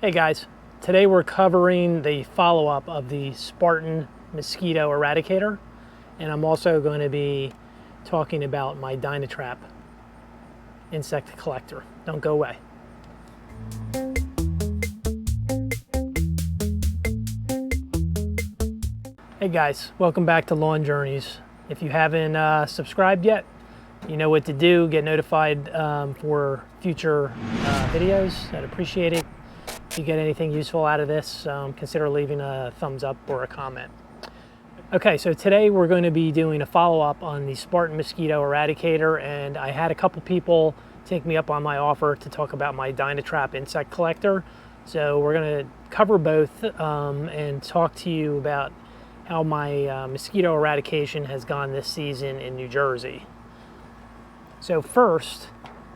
Hey guys, today we're covering the follow-up of the Spartan Mosquito Eradicator, and I'm also going to be talking about my Dynatrap insect collector. Don't go away. Hey guys, welcome back to Lawn Journeys. If you haven't subscribed yet, you know what to do. Get notified for future videos. I'd appreciate it. If you get anything useful out of this, consider leaving a thumbs up or a comment. Okay, so today we're going to be doing a follow-up on the Spartan Mosquito Eradicator, and I had a couple people take me up on my offer to talk about my Dynatrap insect collector. So we're going to cover both and talk to you about how my mosquito eradication has gone this season in New Jersey. So first,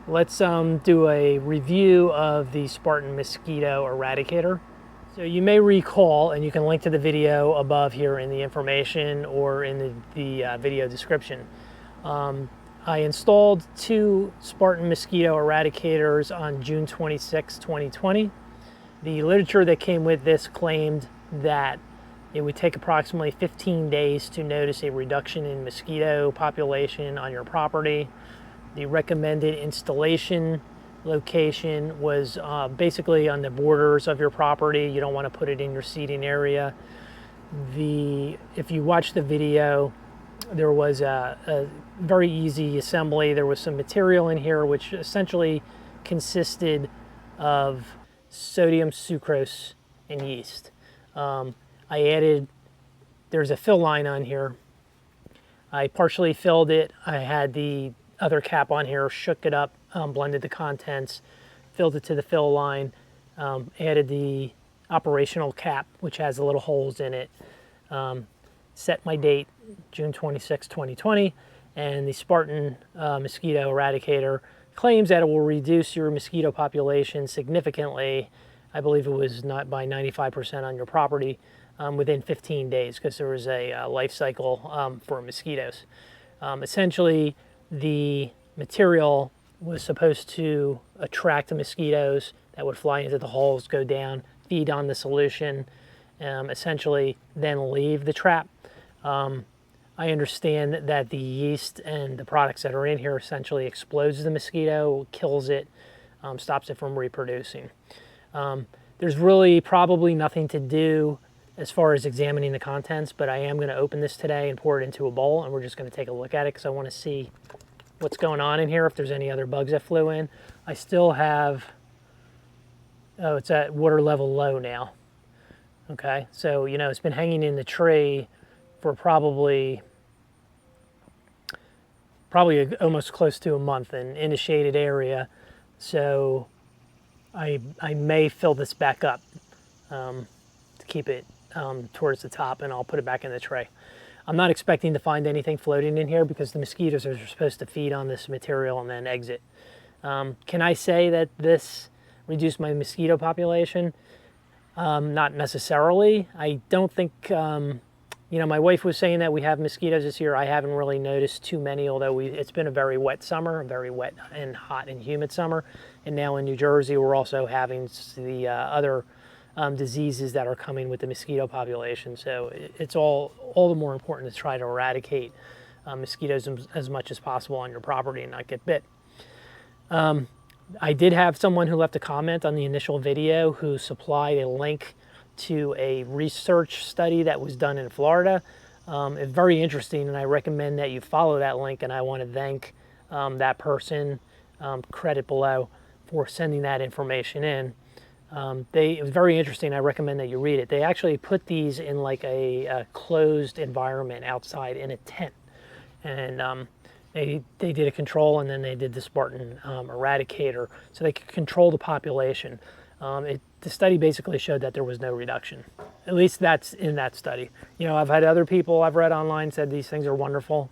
let's do a review of the Spartan Mosquito Eradicator. So you may recall, and you can link to the video above here in the information or in the video description. I installed two Spartan Mosquito Eradicators on June 26, 2020. The literature that came with this claimed that it would take approximately 15 days to notice a reduction in mosquito population on your property. The recommended installation location was basically on the borders of your property. You don't want to put it in your seating area. If you watch the video, there was a very easy assembly. There was some material in here which essentially consisted of sodium sucrose and yeast. There's a fill line on here. I partially filled it. I had the other cap on here, shook it up, blended the contents, filled it to the fill line, added the operational cap, which has the little holes in it, set my date, June 26, 2020, and the Spartan Mosquito Eradicator claims that it will reduce your mosquito population significantly. I believe it was not by 95% on your property within 15 days, because there was a life cycle for mosquitoes. Essentially, the material was supposed to attract the mosquitoes that would fly into the holes, go down, feed on the solution, essentially then leave the trap. I understand that the yeast and the products that are in here essentially explodes the mosquito, kills it, stops it from reproducing. There's really probably nothing to do as far as examining the contents, but I am going to open this today and pour it into a bowl, and we're just going to take a look at it because I want to see what's going on in here, if there's any other bugs that flew in. I still have, oh, it's at water level low now. Okay, so, you know, it's been hanging in the tree for probably almost close to a month and in a shaded area. So I may fill this back up to keep it towards the top, and I'll put it back in the tray. I'm not expecting to find anything floating in here because the mosquitoes are supposed to feed on this material and then exit. Can I say that this reduced my mosquito population? Not necessarily. I don't think, you know, my wife was saying that we have mosquitoes this year. I haven't really noticed too many, although it's been a very wet summer, a very wet and hot and humid summer. And now in New Jersey, we're also having the other diseases that are coming with the mosquito population. So it's all the more important to try to eradicate mosquitoes as much as possible on your property and not get bit. I did have someone who left a comment on the initial video who supplied a link to a research study that was done in Florida. It's very interesting, and I recommend that you follow that link, and I want to thank that person, credit below, for sending that information in. It was very interesting. I recommend that you read it. They actually put these in like a closed environment outside in a tent, and they did a control, and then they did the Spartan Eradicator, so they could control the population. The study basically showed that there was no reduction. At least that's in that study. You know, I've had other people I've read online said these things are wonderful.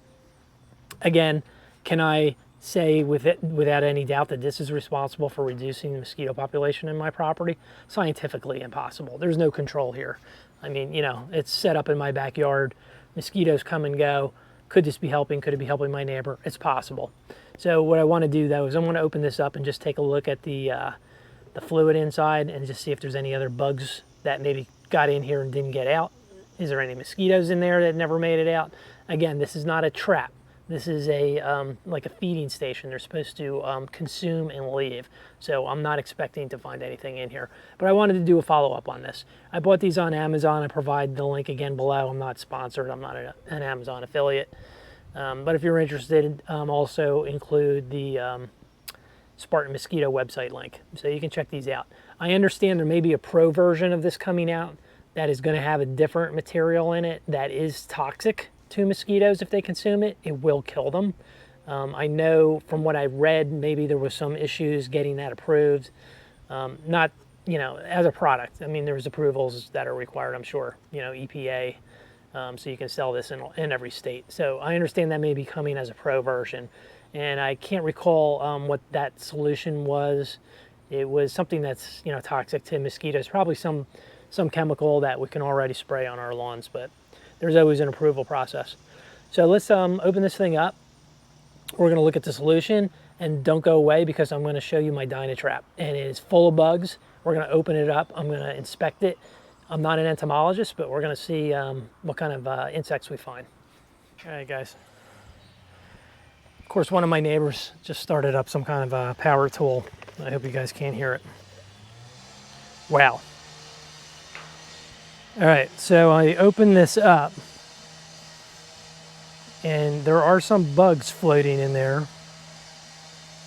Again, can I say without any doubt that this is responsible for reducing the mosquito population in my property? Scientifically impossible. There's no control here. I mean, you know, it's set up in my backyard. Mosquitoes come and go. Could this be helping? Could it be helping my neighbor? It's possible. So what I want to do, though, is I want to open this up and just take a look at the the fluid inside and just see if there's any other bugs that maybe got in here and didn't get out. Is there any mosquitoes in there that never made it out? Again, this is not a trap. This is a like a feeding station. They're supposed to consume and leave. So I'm not expecting to find anything in here. But I wanted to do a follow-up on this. I bought these on Amazon. I provide the link again below. I'm not sponsored. I'm not an Amazon affiliate. But if you're interested, also include the Spartan Mosquito website link. So you can check these out. I understand there may be a pro version of this coming out that is going to have a different material in it that is toxic to mosquitoes. If they consume it, it will kill them. I know from what I read, maybe there was some issues getting that approved. Not, you know, as a product. I mean, there's approvals that are required, I'm sure, you know, EPA, so you can sell this in every state. So I understand that may be coming as a pro version. And I can't recall what that solution was. It was something that's, you know, toxic to mosquitoes, probably some chemical that we can already spray on our lawns, but there's always an approval process. So let's open this thing up. We're gonna look at the solution, and don't go away because I'm gonna show you my Dynatrap, and it is full of bugs. We're gonna open it up, I'm gonna inspect it. I'm not an entomologist, but we're gonna see what kind of insects we find. All right, guys. Of course, one of my neighbors just started up some kind of power tool. I hope you guys can't hear it. Wow. All right, so I open this up, and there are some bugs floating in there.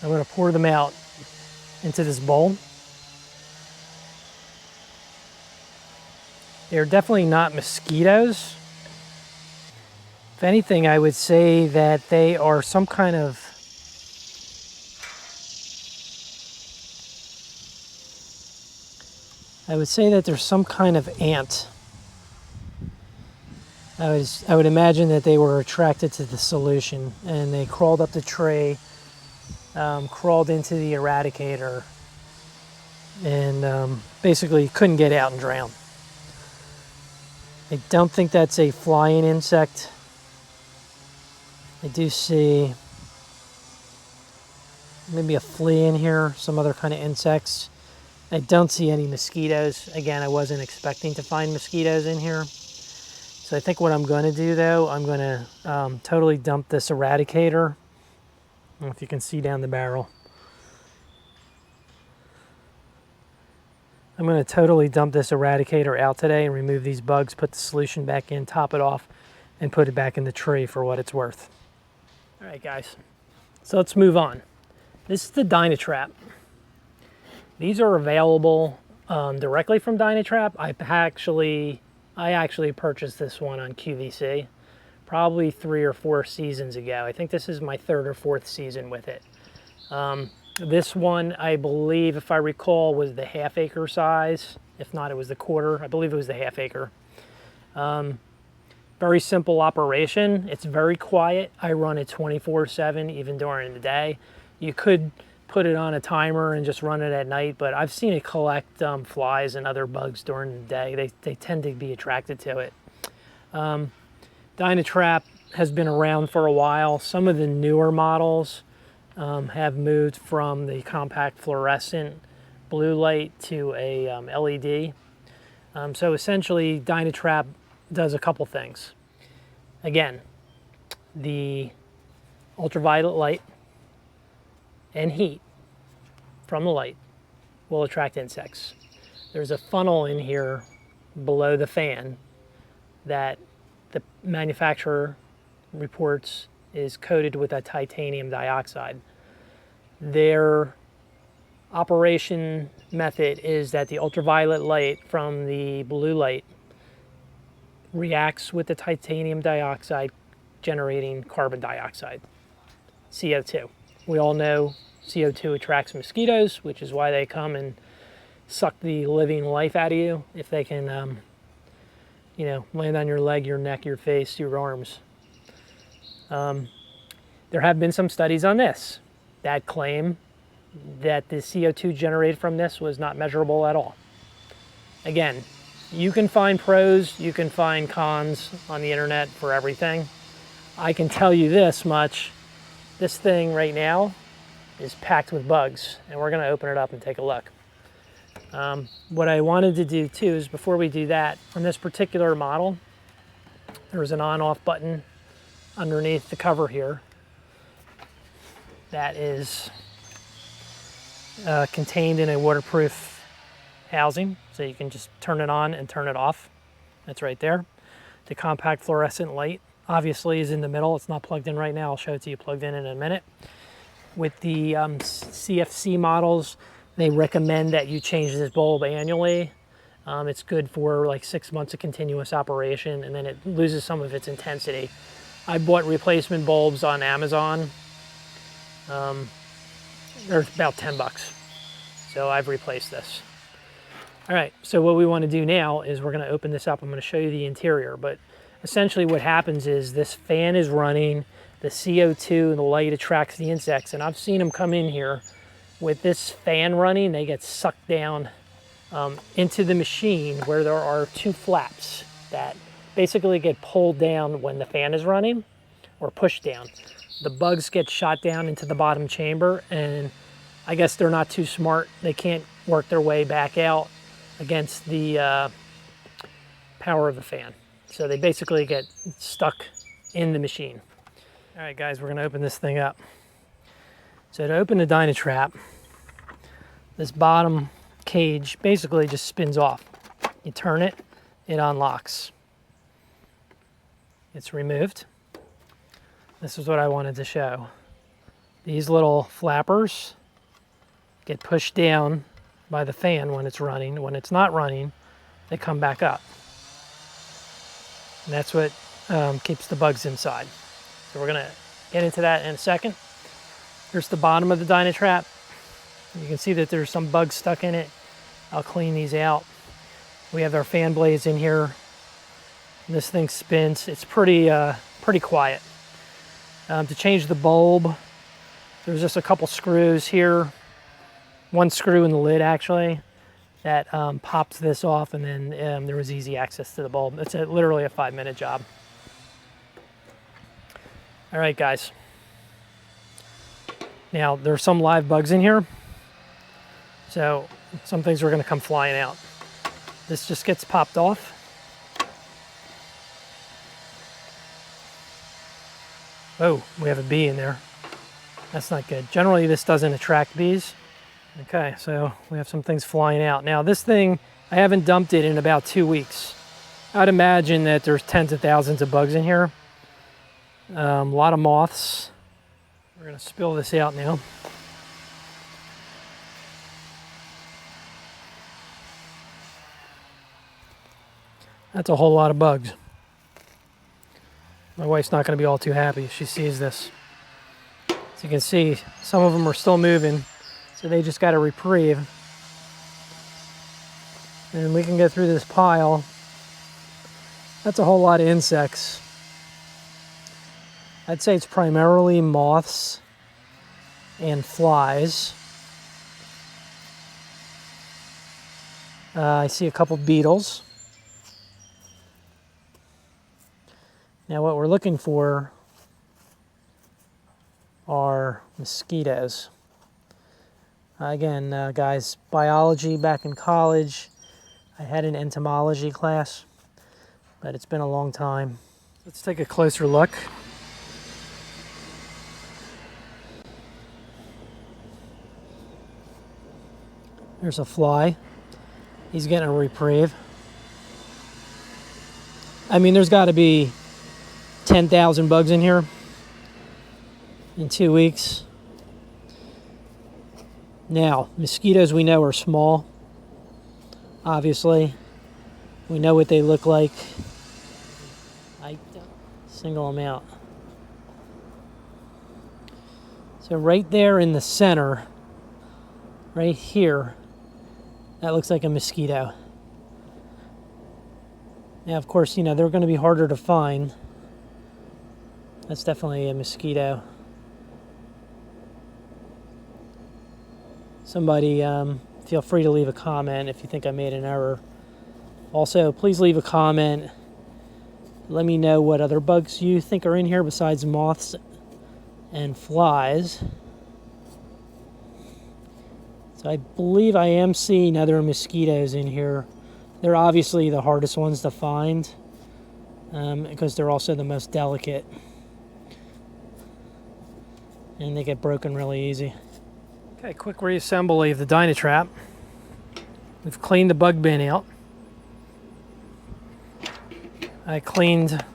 I'm gonna pour them out into this bowl. They're definitely not mosquitoes. If anything, I would say that they are some kind of there's some kind of ant. I would imagine that they were attracted to the solution and they crawled up the tray, crawled into the eradicator, and basically couldn't get out and drown. I don't think that's a flying insect. I do see maybe a flea in here, some other kind of insects. I don't see any mosquitoes. Again, I wasn't expecting to find mosquitoes in here. So I think what I'm going to do, though, I'm going to totally dump this eradicator. I don't know if you can see down the barrel. I'm going to totally dump this eradicator out today and remove these bugs, put the solution back in, top it off, and put it back in the tree for what it's worth. All right, guys, so let's move on. This is the Dynatrap. These are available directly from Dynatrap. I actually purchased this one on QVC probably 3 or 4 seasons ago. I think this is my 3rd or 4th season with it. This one, I believe, if I recall, was the half-acre size. If not, it was the quarter. I believe it was the half-acre. Very simple operation. It's very quiet. I run it 24/7, even during the day. You could put it on a timer and just run it at night, but I've seen it collect flies and other bugs during the day. They tend to be attracted to it. Dynatrap has been around for a while. Some of the newer models have moved from the compact fluorescent blue light to a LED. So essentially, Dynatrap does a couple things. Again, the ultraviolet light and heat from the light will attract insects. There's a funnel in here below the fan that the manufacturer reports is coated with a titanium dioxide. Their operation method is that the ultraviolet light from the blue light reacts with the titanium dioxide, generating carbon dioxide, CO2. We all know CO2 attracts mosquitoes, which is why they come and suck the living life out of you if they can, you know, land on your leg, your neck, your face, your arms. There have been some studies on this that claim that the CO2 generated from this was not measurable at all. Again, you can find pros, you can find cons on the internet for everything. I can tell you this much, this thing right now is packed with bugs, and we're gonna open it up and take a look. What I wanted to do too is, before we do that, on this particular model, there's an on-off button underneath the cover here that is contained in a waterproof housing, so you can just turn it on and turn it off. That's right there. The compact fluorescent light obviously is in the middle. It's not plugged in right now. I'll show it to you plugged in a minute. With the CFC models, they recommend that you change this bulb annually. It's good for like 6 months of continuous operation, and then it loses some of its intensity. I bought replacement bulbs on Amazon. They're about 10 bucks. So I've replaced this. All right, so what we want to do now is we're going to open this up. I'm going to show you the interior, but essentially what happens is this fan is running, the CO2 and the light attracts the insects, and I've seen them come in here with this fan running. They get sucked down into the machine where there are two flaps that basically get pulled down when the fan is running, or pushed down. The bugs get shot down into the bottom chamber, and I guess they're not too smart. They can't work their way back out against the power of the fan. So they basically get stuck in the machine. All right, guys, we're gonna open this thing up. So to open the Dynatrap, this bottom cage basically just spins off. You turn it, it unlocks. It's removed. This is what I wanted to show. These little flappers get pushed down by the fan when it's running. When it's not running, they come back up. And that's what keeps the bugs inside. So we're gonna get into that in a second. Here's the bottom of the Dynatrap. You can see that there's some bugs stuck in it. I'll clean these out. We have our fan blades in here. This thing spins. It's pretty quiet. To change the bulb, there's just a couple screws here. One screw in the lid, actually, that pops this off, and then there was easy access to the bulb. It's literally a 5-minute job. All right, guys. Now, there's some live bugs in here, so some things are going to come flying out. This just gets popped off. Oh, we have a bee in there. That's not good. Generally, this doesn't attract bees. Okay, so we have some things flying out. Now, this thing, I haven't dumped it in about 2 weeks. I'd imagine that there's tens of thousands of bugs in here. A lot of moths. We're gonna spill this out now. That's a whole lot of bugs. My wife's not gonna be all too happy if she sees this. As you can see, some of them are still moving, so they just got a reprieve. And we can go through this pile. That's a whole lot of insects. I'd say it's primarily moths and flies. I see a couple beetles. Now what we're looking for are mosquitoes. Again, guys, biology back in college, I had an entomology class, but it's been a long time. Let's take a closer look. There's a fly. He's getting a reprieve. I mean, there's got to be 10,000 bugs in here in 2 weeks. Now, mosquitoes we know are small. Obviously, we know what they look like. I don't single them out. So right there in the center, right here, that looks like a mosquito. Now, of course, you know, they're going to be harder to find. That's definitely a mosquito. Somebody, feel free to leave a comment if you think I made an error. Also, please leave a comment. Let me know what other bugs you think are in here besides moths and flies. So I believe I am seeing other mosquitoes in here. They're obviously the hardest ones to find because they're also the most delicate. And they get broken really easy. Okay, quick reassembly of the Dynatrap. We've cleaned the bug bin out. I cleaned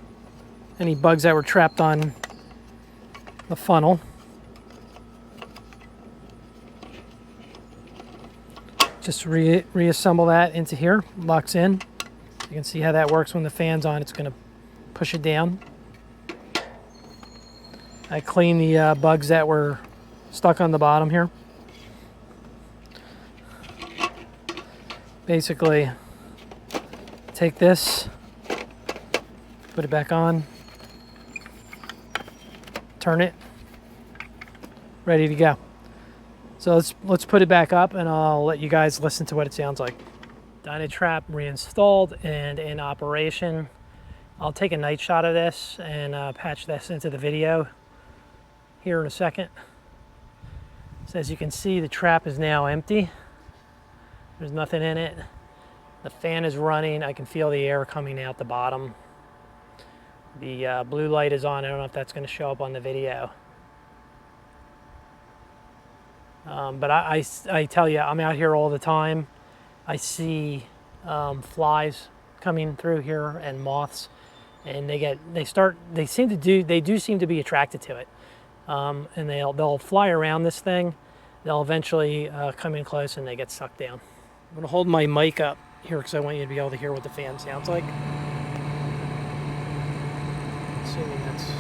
any bugs that were trapped on the funnel. Just reassemble that into here, locks in. You can see how that works when the fan's on. It's going to push it down. I cleaned the bugs that were stuck on the bottom here. Basically, take this, put it back on, turn it, ready to go. So let's put it back up and I'll let you guys listen to what it sounds like. Dynatrap reinstalled and in operation. I'll take a night shot of this and patch this into the video here in a second. So as you can see, the trap is now empty. There's nothing in it. The fan is running. I can feel the air coming out the bottom. The blue light is on. I don't know if that's going to show up on the video. But I tell you, I'm out here all the time. I see flies coming through here and moths, and they do seem to be attracted to it, and they'll fly around this thing. They'll eventually come in close and they get sucked down. I'm gonna hold my mic up here because I want you to be able to hear what the fan sounds like. Assuming that's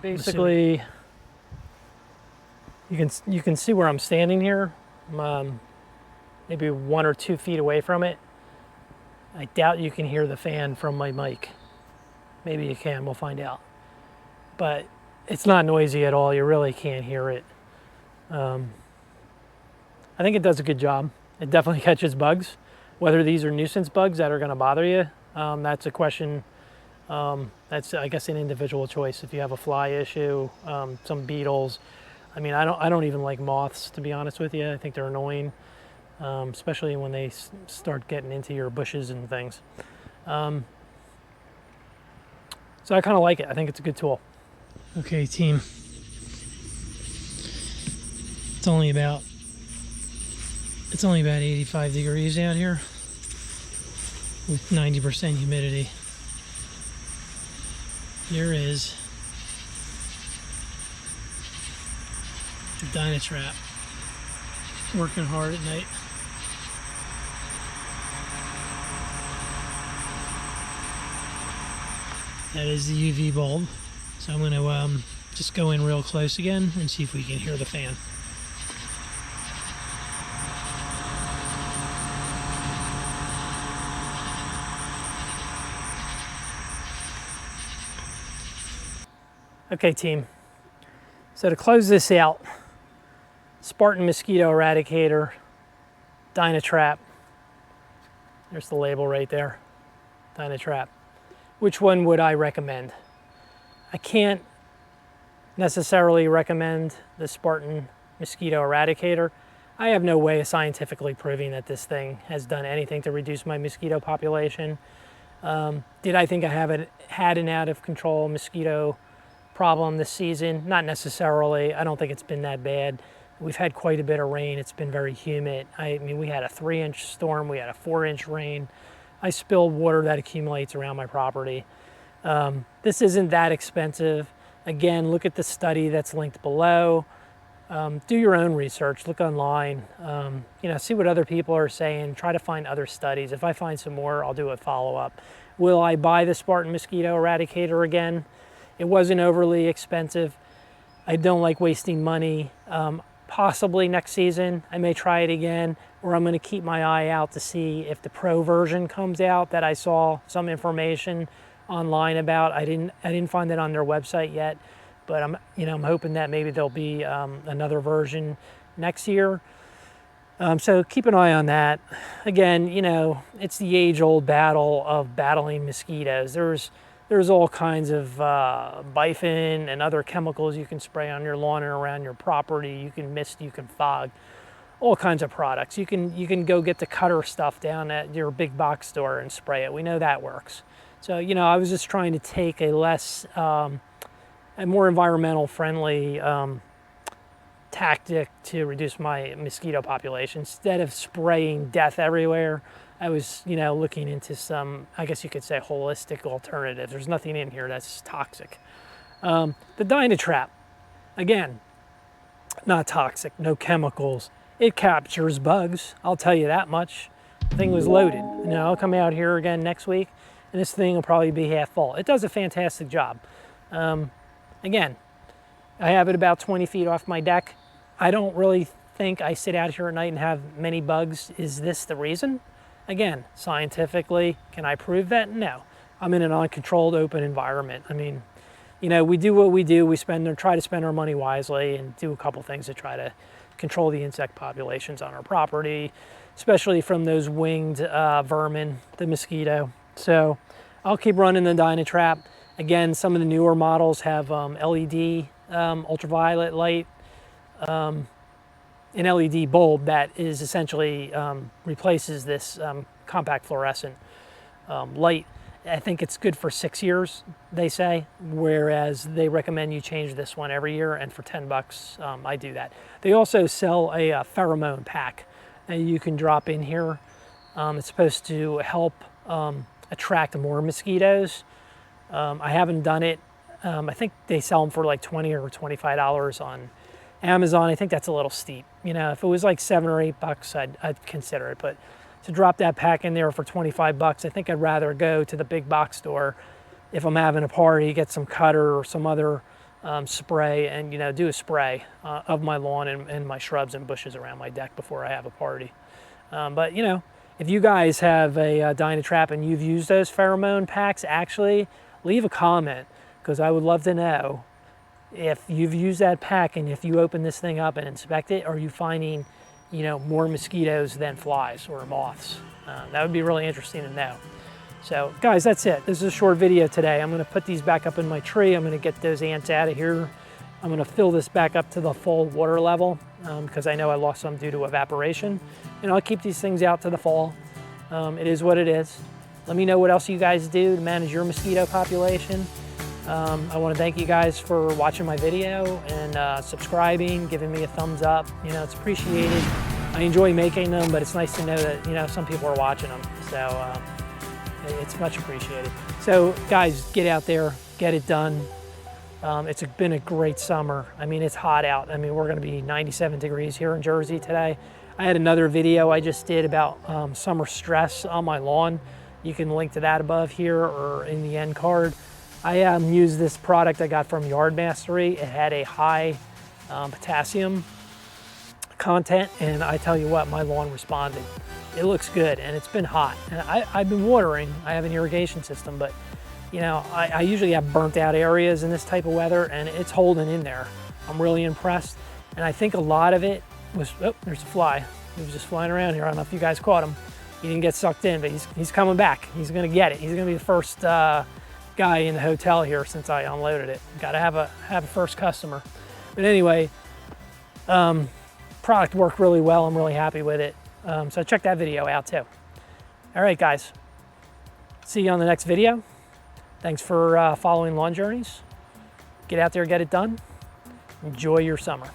basically, you can see where I'm standing here. Maybe 1 or 2 feet away from it. I doubt you can hear the fan from my mic. Maybe you can, we'll find out. But it's not noisy at all, you really can't hear it. I think it does a good job. It definitely catches bugs. Whether these are nuisance bugs that are gonna bother you, that's a question. That's, I guess, an individual choice. If you have a fly issue, some beetles. I mean, I don't even like moths, to be honest with you. I think they're annoying, especially when they start getting into your bushes and things. So I kind of like it. I think it's a good tool. Okay, team. It's only about 85 degrees out here with 90% humidity. Here is the Dynatrap working hard at night. That is the UV bulb. So I'm going to just go in real close again and see if we can hear the fan. Okay, team. So to close this out, Spartan Mosquito Eradicator, Dynatrap. There's the label right there, Dynatrap. Which one would I recommend? I can't necessarily recommend the Spartan Mosquito Eradicator. I have no way of scientifically proving that this thing has done anything to reduce my mosquito population. Did I think I had an out of control mosquito problem this season? Not necessarily. I don't think it's been that bad. We've had quite a bit of rain. It's been very humid. I mean, we had a 3-inch storm. We had a 4-inch rain. I spilled water that accumulates around my property. This isn't that expensive. Again, look at the study that's linked below. Do your own research. Look online. You know, see what other people are saying. Try to find other studies. If I find some more, I'll do a follow-up. Will I buy the Spartan Mosquito Eradicator again? It wasn't overly expensive. I don't like wasting money. Possibly next season, I may try it again, or I'm gonna keep my eye out to see if the Pro version comes out that I saw some information online about. I didn't find it on their website yet, but I'm hoping that maybe there'll be another version next year. So keep an eye on that. Again, you know, it's the age-old battle of battling mosquitoes. There's all kinds of bifin and other chemicals you can spray on your lawn and around your property. You can mist, you can fog, all kinds of products. You can go get the cutter stuff down at your big box store and spray it. We know that works. So, you know, I was just trying to take a more environmental friendly tactic to reduce my mosquito population. Instead of spraying death everywhere, I was, you know, looking into some, I guess you could say, holistic alternatives. There's nothing in here that's toxic. The Dynatrap, again, not toxic, no chemicals. It captures bugs, I'll tell you that much. The thing was loaded. You know, I'll come out here again next week, and this thing will probably be half full. It does a fantastic job. Again, I have it about 20 feet off my deck. I don't really think I sit out here at night and have many bugs. Is this the reason? Again, scientifically, can I prove that? No. I'm in an uncontrolled, open environment. I mean, you know, we do what we do. We try to spend our money wisely and do a couple things to try to control the insect populations on our property, especially from those winged vermin, the mosquito. So I'll keep running the Dynatrap. Again, some of the newer models have LED ultraviolet light, an LED bulb that is essentially replaces this compact fluorescent light. I think it's good for 6 years, they say, whereas they recommend you change this one every year, and for 10 bucks, I do that. They also sell a pheromone pack that you can drop in here. It's supposed to help attract more mosquitoes. I haven't done it. I think they sell them for like $20 or $25 on Amazon. I think that's a little steep. You know, if it was like $7 or $8, I'd consider it. But to drop that pack in there for 25 bucks, I think I'd rather go to the big box store if I'm having a party, get some cutter or some other spray, and, you know, do a spray of my lawn and my shrubs and bushes around my deck before I have a party. But, you know, if you guys have a Dynatrap and you've used those pheromone packs, actually leave a comment, because I would love to know if you've used that pack, and if you open this thing up and inspect it, are you finding, you know, more mosquitoes than flies or moths? That would be really interesting to know. So guys, that's it. This is a short video today. I'm gonna put these back up in my tree. I'm gonna get those ants out of here. I'm gonna fill this back up to the full water level because I know I lost some due to evaporation. And I'll keep these things out to the fall. It is what it is. Let me know what else you guys do to manage your mosquito population. I want to thank you guys for watching my video and subscribing, giving me a thumbs up. You know, it's appreciated. I enjoy making them, but it's nice to know that, you know, some people are watching them. So it's much appreciated. So guys, get out there, get it done. It's been a great summer. I mean, it's hot out. I mean, we're going to be 97 degrees here in Jersey today. I had another video I just did about summer stress on my lawn. You can link to that above here or in the end card. I used this product I got from Yard Mastery. It had a high potassium content, and I tell you what, my lawn responded. It looks good, and it's been hot. And I've been watering. I have an irrigation system, but you know, I usually have burnt out areas in this type of weather, and it's holding in there. I'm really impressed, and I think a lot of it was, oh, there's a fly. He was just flying around here. I don't know if you guys caught him. He didn't get sucked in, but he's coming back. He's gonna get it. He's gonna be the first guy in the hotel here since I unloaded it. Got to have a first customer. But anyway, product worked really well. I'm really happy with it. So check that video out too. All right, guys. See you on the next video. Thanks for following Lawn Journeys. Get out there, get it done. Enjoy your summer.